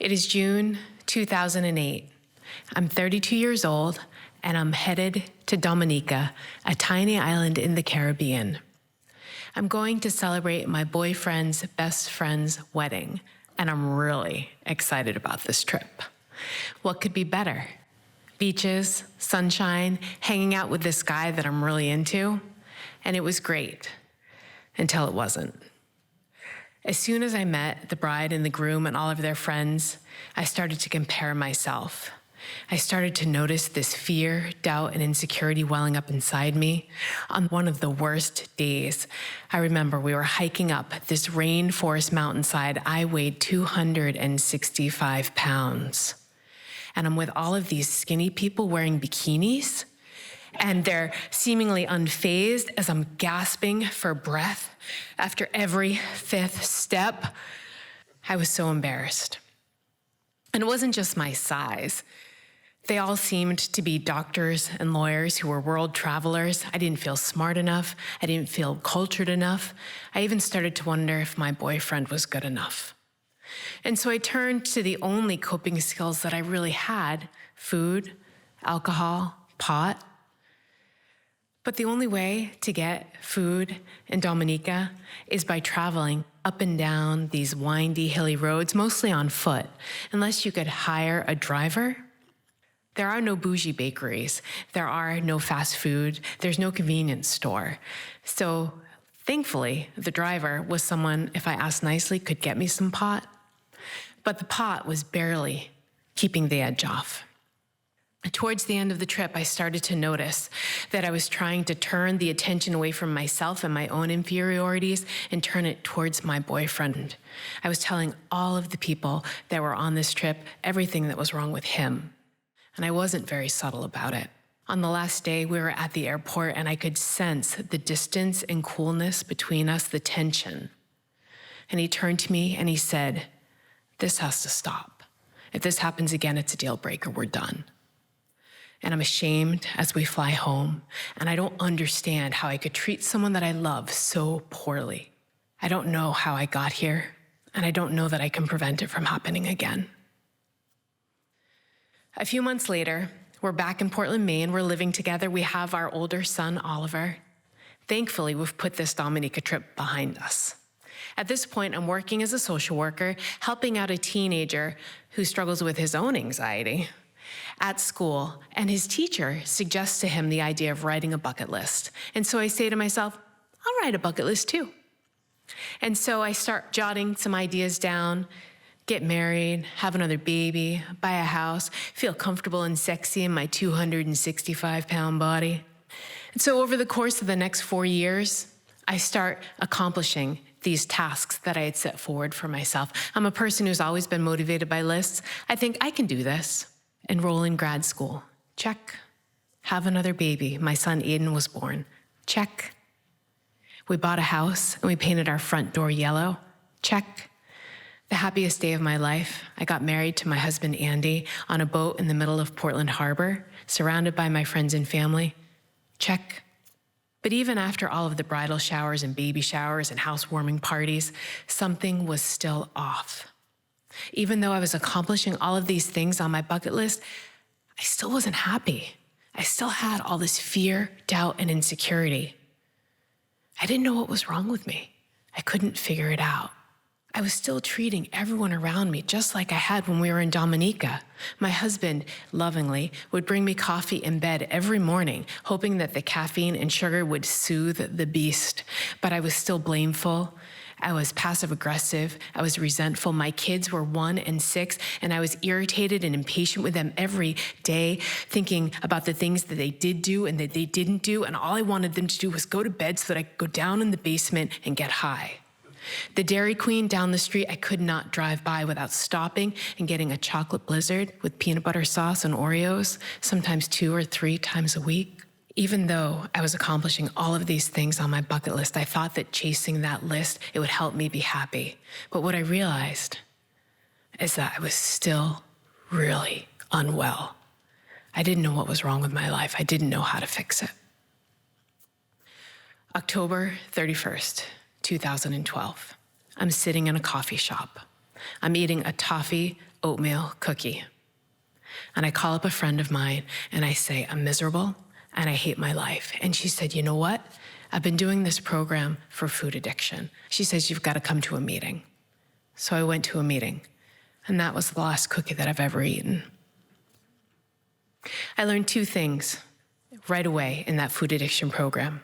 It is June 2008. I'm 32 years old, and I'm headed to Dominica, a tiny island in the Caribbean. I'm going to celebrate my boyfriend's best friend's wedding, and I'm really excited about this trip. What could be better? Beaches, sunshine, hanging out with this guy that I'm really into, and it was great, until it wasn't. As soon as I met the bride and the groom and all of their friends, I started to compare myself. I started to notice this fear, doubt, and insecurity welling up inside me. On one of the worst days, I remember we were hiking up this rainforest mountainside. I weighed 265 pounds. And I'm with all of these skinny people wearing bikinis, and they're seemingly unfazed as I'm gasping for breath after every fifth step. I was so embarrassed. And it wasn't just my size. They all seemed to be doctors and lawyers who were world travelers. I didn't feel smart enough. I didn't feel cultured enough. I even started to wonder if my boyfriend was good enough. And so I turned to the only coping skills that I really had: food, alcohol, pot. But the only way to get food in Dominica is by traveling up and down these windy, hilly roads, mostly on foot, unless you could hire a driver. There are no bougie bakeries. There are no fast food. There's no convenience store. So thankfully, the driver was someone, if I asked nicely, could get me some pot. But the pot was barely keeping the edge off. Towards the end of the trip, I started to notice that I was trying to turn the attention away from myself and my own inferiorities and turn it towards my boyfriend. I was telling all of the people that were on this trip everything that was wrong with him, and I wasn't very subtle about it. On the last day, we were at the airport, and I could sense the distance and coolness between us, the tension. And he turned to me and he said, "This has to stop. If this happens again, it's a deal breaker. We're done." And I'm ashamed as we fly home, and I don't understand how I could treat someone that I love so poorly. I don't know how I got here, and I don't know that I can prevent it from happening again. A few months later, we're back in Portland, Maine. We're living together. We have our older son, Oliver. Thankfully, we've put this Dominica trip behind us. At this point, I'm working as a social worker, helping out a teenager who struggles with his own anxiety at school, and his teacher suggests to him the idea of writing a bucket list. And so I say to myself, I'll write a bucket list too. And so I start jotting some ideas down: get married, have another baby, buy a house, feel comfortable and sexy in my 265-pound body. And so over the course of the next 4 years, I start accomplishing these tasks that I had set forward for myself. I'm a person who's always been motivated by lists. I think I can do this. Enroll in grad school. Check. Have another baby. My son Aiden was born. Check. We bought a house and we painted our front door yellow. Check. The happiest day of my life, I got married to my husband Andy on a boat in the middle of Portland Harbor, surrounded by my friends and family. Check. But even after all of the bridal showers and baby showers and housewarming parties, something was still off. Even though I was accomplishing all of these things on my bucket list, I still wasn't happy. I still had all this fear, doubt, and insecurity. I didn't know what was wrong with me. I couldn't figure it out. I was still treating everyone around me just like I had when we were in Dominica. My husband, lovingly, would bring me coffee in bed every morning, hoping that the caffeine and sugar would soothe the beast. But I was still blameful. I was passive-aggressive. I was resentful. My kids were 1 and 6, and I was irritated and impatient with them every day, thinking about the things that they did do and that they didn't do, and all I wanted them to do was go to bed so that I could go down in the basement and get high. The Dairy Queen down the street, I could not drive by without stopping and getting a chocolate blizzard with peanut butter sauce and Oreos, sometimes 2 or 3 times a week. Even though I was accomplishing all of these things on my bucket list, I thought that chasing that list, it would help me be happy. But what I realized is that I was still really unwell. I didn't know what was wrong with my life. I didn't know how to fix it. October 31st, 2012. I'm sitting in a coffee shop. I'm eating a toffee oatmeal cookie. And I call up a friend of mine and I say, I'm miserable and I hate my life. And she said, you know what? I've been doing this program for food addiction. She says, you've got to come to a meeting. So I went to a meeting, and that was the last cookie that I've ever eaten. I learned two things right away in that food addiction program.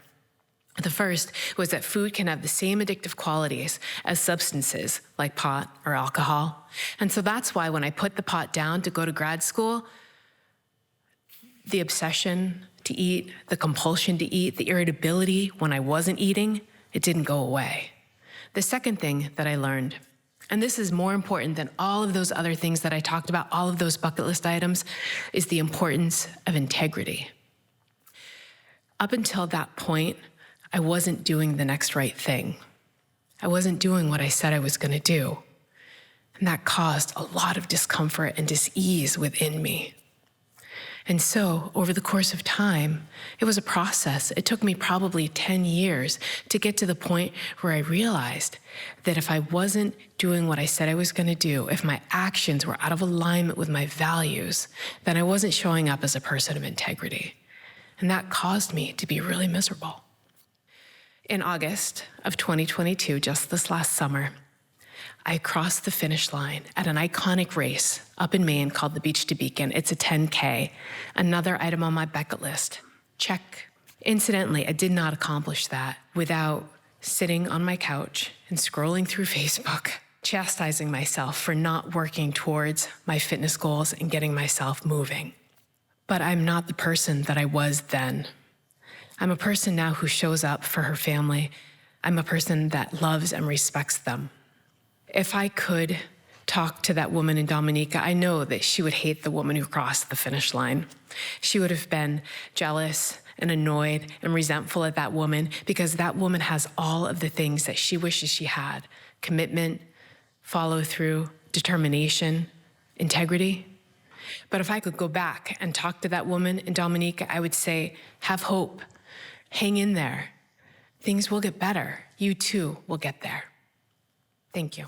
The first was that food can have the same addictive qualities as substances like pot or alcohol. And so that's why when I put the pot down to go to grad school, the obsession to eat, the compulsion to eat, the irritability when I wasn't eating, it didn't go away. The second thing that I learned, and this is more important than all of those other things that I talked about, all of those bucket list items, is the importance of integrity. Up until that point, I wasn't doing the next right thing. I wasn't doing what I said I was going to do. And that caused a lot of discomfort and dis-ease within me. And so, over the course of time, it was a process. It took me probably 10 years to get to the point where I realized that if I wasn't doing what I said I was going to do, if my actions were out of alignment with my values, then I wasn't showing up as a person of integrity. And that caused me to be really miserable. In August of 2022, just this last summer, I crossed the finish line at an iconic race up in Maine called the Beach to Beacon. It's a 10K, another item on my bucket list. Check. Incidentally, I did not accomplish that without sitting on my couch and scrolling through Facebook, chastising myself for not working towards my fitness goals and getting myself moving. But I'm not the person that I was then. I'm a person now who shows up for her family. I'm a person that loves and respects them. If I could talk to that woman in Dominica, I know that she would hate the woman who crossed the finish line. She would have been jealous and annoyed and resentful at that woman because that woman has all of the things that she wishes she had: commitment, follow through, determination, integrity. But if I could go back and talk to that woman in Dominica, I would say, have hope, hang in there. Things will get better. You too will get there. Thank you.